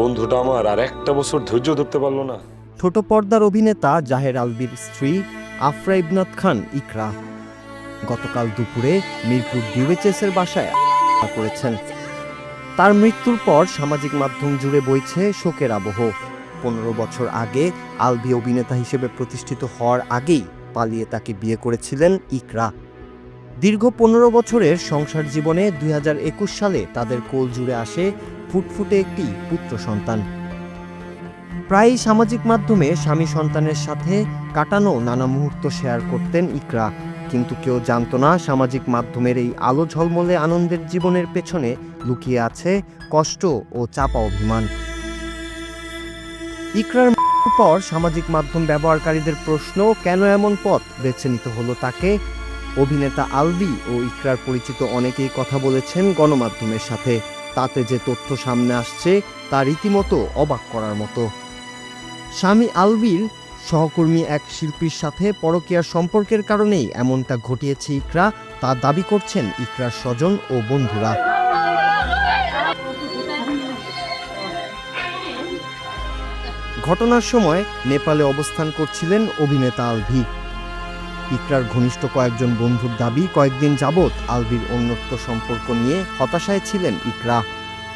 বন্ধুটা আমার আর একটা বছর ধৈর্য ধরতে পারলো না। ছোট পর্দার অভিনেতা জাহের আলভির স্ত্রী আফরা ইবনাত খান ইকরা গতকাল দুপুরে মিরপুর ডিওএইচএস-এর বাসায় করেছেন। তার মৃত্যুর পর সামাজিক মাধ্যম জুড়ে বইছে শোকের আবহ। 15 বছর আগে আলভি অভিনেতা হিসেবে প্রতিষ্ঠিত হওয়ার আগেই পালিয়ে তাকে বিয়ে করেছিলেন ইকরা। দীর্ঘ 15 বছরের সংসার জীবনে 2021 সালে তাদের কোল জুড়ে আসে ফুটফুটে একটি পুত্র সন্তান। প্রায়ই সামাজিক মাধ্যমে স্বামী সন্তানের সাথে কাটানো নানা মুহূর্ত শেয়ার করতেন ইকরা, কিন্তু কেউ জানতো না সামাজিক মাধ্যমের এই আলো ঝলমলে আনন্দের জীবনের পেছনে লুকিয়ে আছে কষ্ট ও চাপা অভিমান। ইকরার মৃত্যুর পর সামাজিক মাধ্যম ব্যবহারকারীদের প্রশ্ন, কেন এমন পথ বেছে নিতে হলো তাকে? অভিনেতা আলভি ও ইকরার পরিচিত অনেকেই কথা বলেছেন গণমাধ্যমের সাথে। তাতে যে তথ্য সামনে আসছে তা রীতিমতো অবাক করার মতো। স্বামী আলভির সহকর্মী এক শিল্পীর সাথে পরকীয়ার সম্পর্কের কারণেই এমনটা ঘটিয়েছে ইকরা, তা দাবি করছেন ইকরার স্বজন ও বন্ধুরা। ঘটনার সময় নেপালে অবস্থান করছিলেন অভিনেতা আলভি। ইকরার ঘনিষ্ঠ কয়েকজন বন্ধুর দাবি, কয়েকদিন যাবৎ আলভির অন্যত্র সম্পর্ক নিয়ে হতাশায় ছিলেন ইকরা।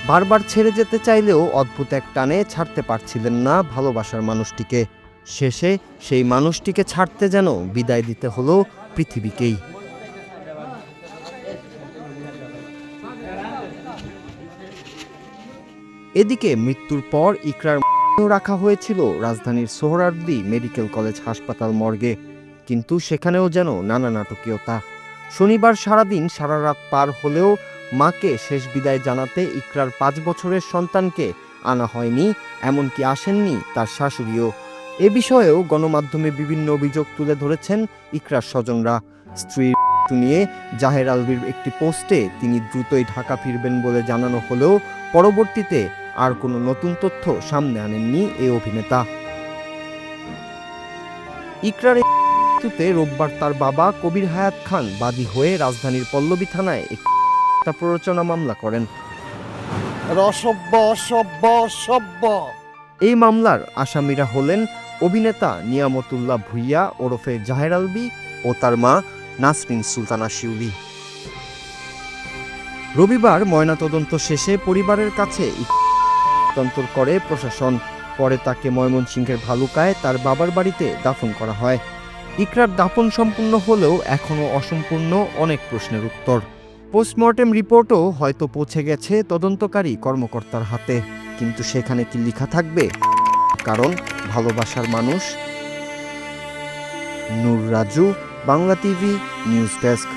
বারবার ছেড়ে যেতে চাইলেও অদ্ভুত এক টানে ছাড়তে পারছিলেন না ভালোবাসার মানুষটিকে। শেষে সেই মানুষটিকে ছাড়তে যেন বিদায় দিতে হলো পৃথিবীকেই। এদিকে মৃত্যুর পর ইকরার রাখা হয়েছিল রাজধানীর সোহরাওয়ার্দী মেডিকেল কলেজ হাসপাতাল মর্গে, কিন্তু সেখানেও যেন নানা নাটকীয়তা। শনিবার সারাদিন সারা রাত পার হলেও মাকে শেষ বিদায় জানাতে ইকরার 5 বছরের সন্তানকে আনা হয়নি, এমনকি আসেননি তার শাশুড়িও। এ বিষয়েও গণমাধ্যমে বিভিন্ন অভিযোগ তুলে ধরেছেন ইকরার স্বজনরা। স্ত্রীর মৃত্যু নিয়ে জাহের আলভির একটি পোস্টে তিনি দ্রুতই ঢাকা ফিরবেন বলে জানানো হলেও পরবর্তীতে আর কোনো নতুন তথ্য সামনে আনেননি এই অভিনেতা। ইকরার মৃত্যুতে রোববার তার বাবা কবির হায়াত খান বাদী হয়ে রাজধানীর পল্লবী থানায় একটা প্ররোচনা মামলা করেন। এই মামলার আসামিরা হলেন অভিনেতা নিয়ামতুল্লাহ ভুইয়া ওরফে জাহের আলভি ও তার মা নাসরিন সুলতানা শিউলি। রবিবার ময়নাতদন্ত শেষে পরিবারের কাছে হস্তান্তর করে প্রশাসন। পরে তাকে ময়মনসিংহের ভালুকায় তার বাবার বাড়িতে দাফন করা হয়। ইকরার দাফন সম্পূর্ণ হলেও এখনও অসম্পূর্ণ অনেক প্রশ্নের উত্তর। পোস্টমর্টেম রিপোর্টও হয়তো পৌঁছে গেছে তদন্তকারী কর্মকর্তার হাতে, কিন্তু সেখানে কি লেখা থাকবে কারণ ভালোবাসার মানুষ? Noor Raju, Bangla TV news desk.